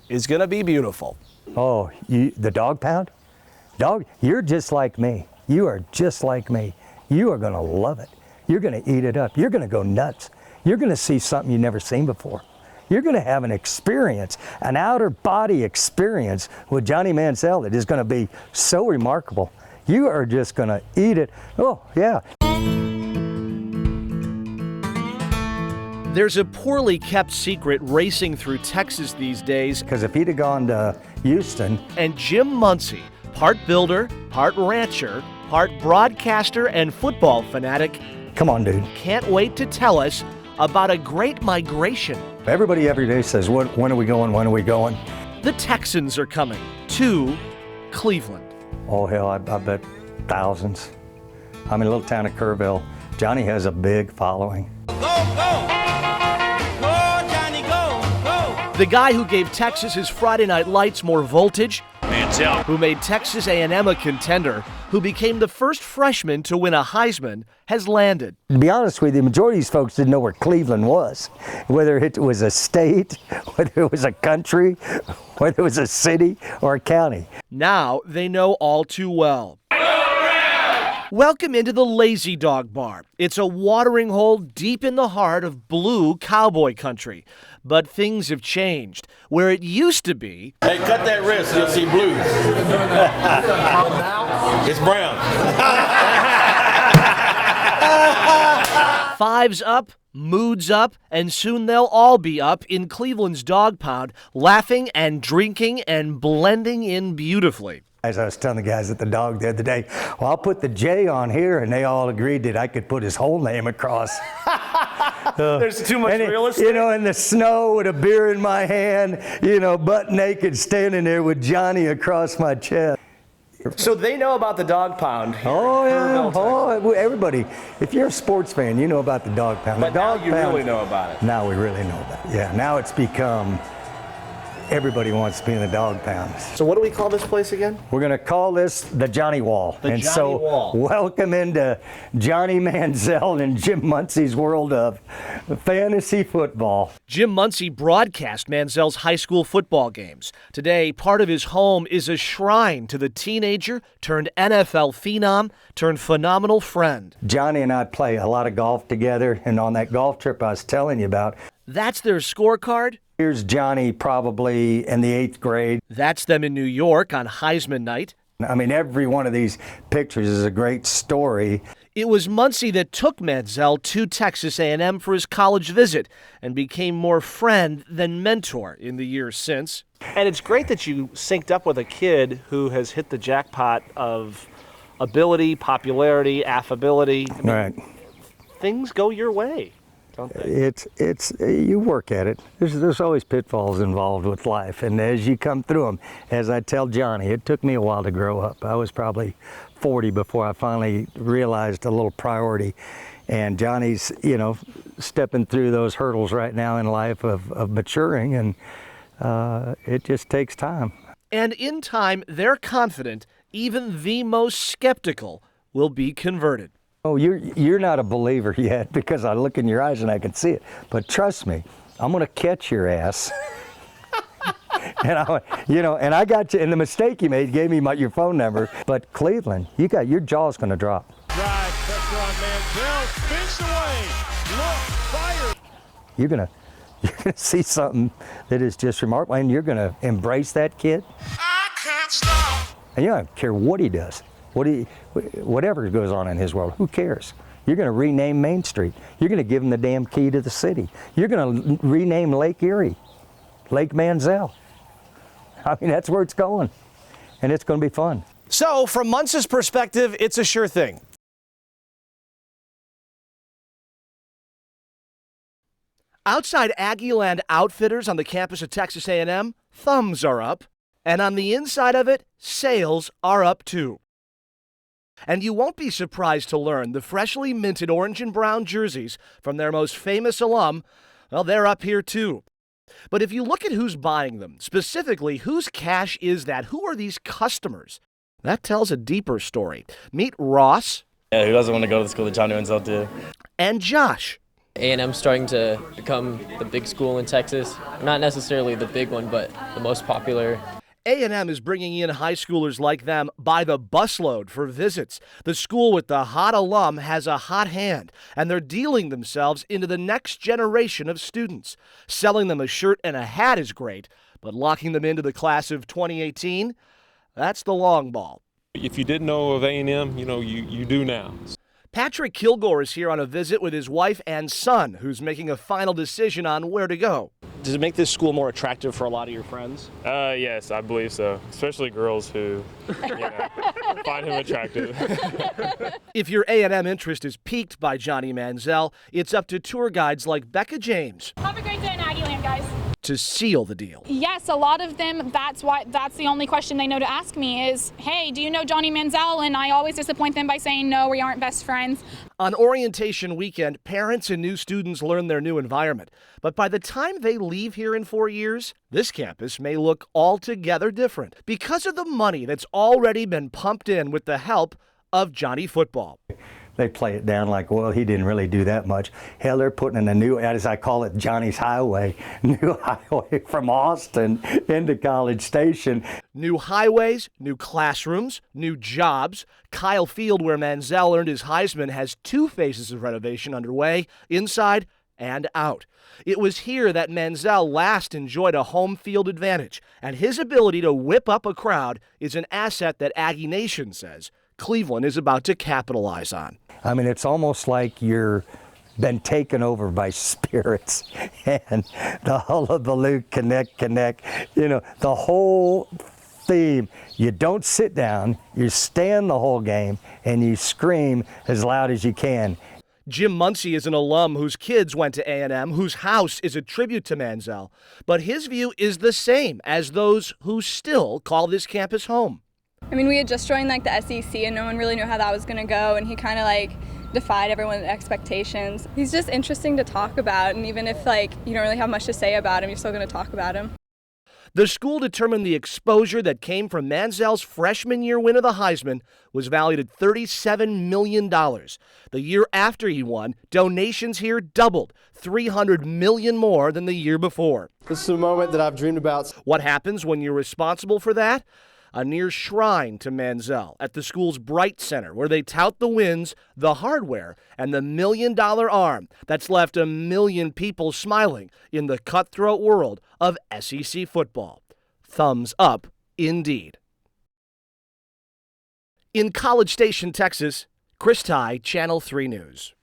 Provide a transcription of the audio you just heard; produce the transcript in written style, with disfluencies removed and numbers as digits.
is going to be beautiful. Oh, the dog pound? Dog, you're just like me. You are just like me. You are going to love it. You're going to eat it up. You're going to go nuts. You're going to see something you've never seen before. You're going to have an experience, an outer body experience with Johnny Manziel that is going to be so remarkable. You are just going to eat it. Oh, yeah. There's a poorly kept secret racing through Texas these days. Because if he'd have gone to Houston. And Jim Muncy, part builder, part rancher, part broadcaster and football fanatic. Come on, dude. Can't wait to tell us about a great migration. Everybody every day says, when are we going? When are we going? The Texans are coming to Cleveland. Oh, hell, I bet thousands. I'm in a little town of Kerrville. Johnny has a big following. Go, go! Go, Johnny, go, go! The guy who gave Texas his Friday Night Lights more voltage, Manziel, who made Texas A&M a contender, who became the first freshman to win a Heisman, has landed. To be honest with you, the majority of these folks didn't know where Cleveland was, whether it was a state, whether it was a country, whether it was a city or a county. Now they know all too well. Welcome into the Lazy Dog Bar. It's a watering hole deep in the heart of blue cowboy country. But things have changed. Where it used to be... Hey, cut that wrist, you'll see blue. It's brown. Five's up, mood's up, and soon they'll all be up in Cleveland's dog pound, laughing and drinking and blending in beautifully. As I was telling the guys at the dog the other day, well, I'll put the J on here, and they all agreed that I could put his whole name across. There's too much real estate. You know, in the snow with a beer in my hand, you know, butt naked, standing there with Johnny across my chest. So they know about the dog pound. Oh, yeah. Oh, everybody. If you're a sports fan, you know about the dog pound. But the dog now you pound, really know about it. Now we really know about it. Yeah, now it's become... Everybody wants to be in the dog pound. So what do we call this place again? We're going to call this the Johnny Wall. The Johnny Wall. Welcome into Johnny Manziel and Jim Muncy's world of fantasy football. Jim Muncy broadcast Manziel's high school football games. Today, part of his home is a shrine to the teenager turned NFL phenom turned phenomenal friend. Johnny and I play a lot of golf together, and on that golf trip I was telling you about, that's their scorecard. Here's Johnny probably in the 8th grade. That's them in New York on Heisman night. I mean, every one of these pictures is a great story. It was Muncy that took Manziel to Texas A&M for his college visit and became more friend than mentor in the years since. And it's great that you synced up with a kid who has hit the jackpot of ability, popularity, affability. I mean, right. Things go your way. It's you work at it. There's always pitfalls involved with life, and as you come through them, as I tell Johnny, it took me a while to grow up. I was probably 40 before I finally realized a little priority, and Johnny's, you know, stepping through those hurdles right now in life of maturing, and it just takes time. And in time, they're confident even the most skeptical will be converted. Oh, you're not a believer yet because I look in your eyes and I can see it. But trust me, I'm going to catch your ass. And I got you. And the mistake you made gave me your phone number. But Cleveland, your jaw's going to drop. Drive, pressure on Manziel, spins away, look, fire. You're gonna see something that is just remarkable, and you're going to embrace that kid. I can't stop. And you don't care what he does. Whatever goes on in his world, who cares? You're going to rename Main Street. You're going to give him the damn key to the city. You're going to rename Lake Erie, Lake Manziel. I mean, that's where it's going, and it's going to be fun. So, from Muncy's perspective, it's a sure thing. Outside Aggieland Outfitters on the campus of Texas A&M, thumbs are up, and on the inside of it, sales are up too. And you won't be surprised to learn the freshly minted orange and brown jerseys from their most famous alum, well, they're up here too. But if you look at who's buying them, specifically whose cash is that, who are these customers, that tells a deeper story. Meet Ross. Yeah, who doesn't want to go to the school that Johnny Manziel did? And Josh. A&M's starting to become the big school in Texas. Not necessarily the big one, but the most popular. A&M is bringing in high schoolers like them by the busload for visits. The school with the hot alum has a hot hand, and they're dealing themselves into the next generation of students. Selling them a shirt and a hat is great, but locking them into the class of 2018, that's the long ball. If you didn't know of A&M, you do now. Patrick Kilgore is here on a visit with his wife and son, who's making a final decision on where to go. Does it make this school more attractive for a lot of your friends? Yes, I believe so. Especially girls who find him attractive. If your A&M interest is piqued by Johnny Manziel, it's up to tour guides like Becca James Have a great day in Aggieland, guys. to seal the deal. Yes, a lot of them, that's the only question they know to ask me is, hey, do you know Johnny Manziel? And I always disappoint them by saying, no, we aren't best friends. On orientation weekend, parents and new students learn their new environment. But by the time they leave here in 4 years, this campus may look altogether different because of the money that's already been pumped in with the help of Johnny Football. They play it down like, well, he didn't really do that much. Hell, they're putting in a new, as I call it, Johnny's Highway, new highway from Austin into College Station. New highways, new classrooms, new jobs. Kyle Field, where Manziel earned his Heisman, has 2 phases of renovation underway, inside and out. It was here that Manziel last enjoyed a home field advantage, and his ability to whip up a crowd is an asset that Aggie Nation says Cleveland is about to capitalize on. I mean, it's almost like you're been taken over by spirits, and the hullabaloo, connect, the whole theme. You don't sit down, you stand the whole game, and you scream as loud as you can. Jim Muncie is an alum whose kids went to A&M, whose house is a tribute to Manziel, but his view is the same as those who still call this campus home. I mean, we had just joined the SEC and no one really knew how that was going to go, and he kind of defied everyone's expectations. He's just interesting to talk about, and even if you don't really have much to say about him, you're still going to talk about him. The school determined the exposure that came from Manziel's freshman year win of the Heisman was valued at $37 million. The year after he won, donations here doubled, $300 million more than the year before. This is a moment that I've dreamed about. What happens when you're responsible for that? A near shrine to Manziel at the school's Bright Center, where they tout the wins, the hardware, and the $1 million arm that's left 1 million people smiling in the cutthroat world of SEC football. Thumbs up, indeed. In College Station, Texas, Chris Ty, Channel 3 News.